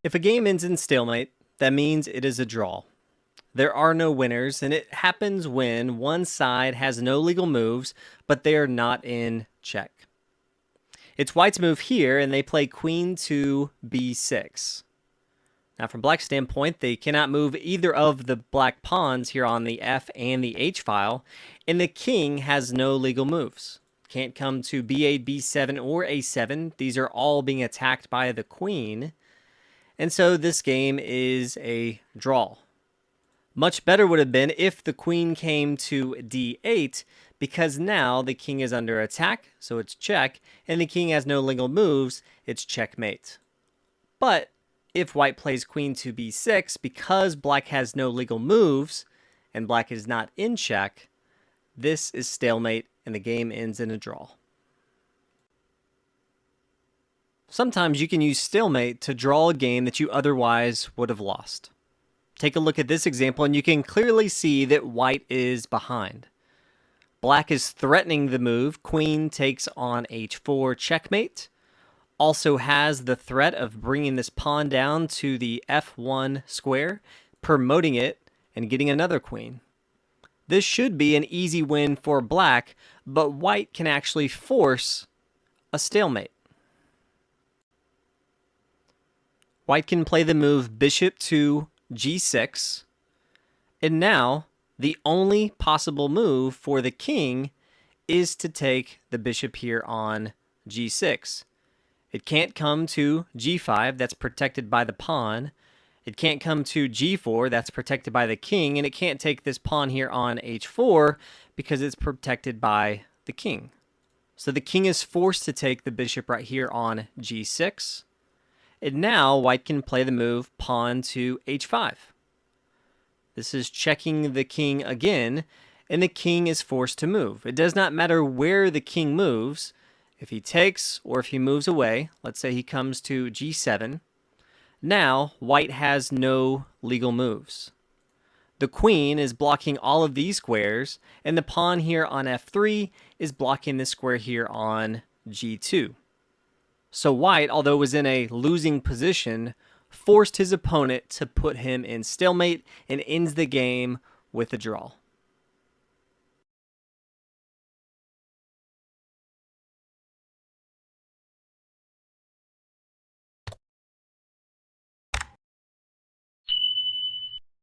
If a game ends in stalemate, that means it is a draw. There are no winners, and it happens when one side has no legal moves, but they are not in check. It's white's move here, and they play queen to b6. Now, from black's standpoint, they cannot move either of the black pawns here on the f and the h file, and the king has no legal moves. Can't come to b8, b7, or a7. These are all being attacked by the queen. And so this game is a draw. Much better would have been if the queen came to d8, because now the king is under attack, so it's check, and the king has no legal moves, it's checkmate. But if white plays queen to b6, because black has no legal moves, and black is not in check, this is stalemate, and the game ends in a draw. Sometimes you can use stalemate to draw a game that you otherwise would have lost. Take a look at this example and you can clearly see that white is behind. Black is threatening the move. Queen takes on h4 checkmate. Also has the threat of bringing this pawn down to the f1 square, promoting it, and getting another queen. This should be an easy win for black, but white can actually force a stalemate. White can play the move bishop to g6, and now the only possible move for the king is to take the bishop here on g6. It can't come to g5, that's protected by the pawn. It can't come to g4, that's protected by the king, and it can't take this pawn here on h4 because it's protected by the king. So the king is forced to take the bishop right here on g6. And now white can play the move pawn to h5. This is checking the king again, and the king is forced to move. It does not matter where the king moves. If he takes or if he moves away, let's say he comes to g7, now white has no legal moves. The queen is blocking all of these squares, and the pawn here on f3 is blocking this square here on g2. So white, although was in a losing position, forced his opponent to put him in stalemate and ends the game with a draw.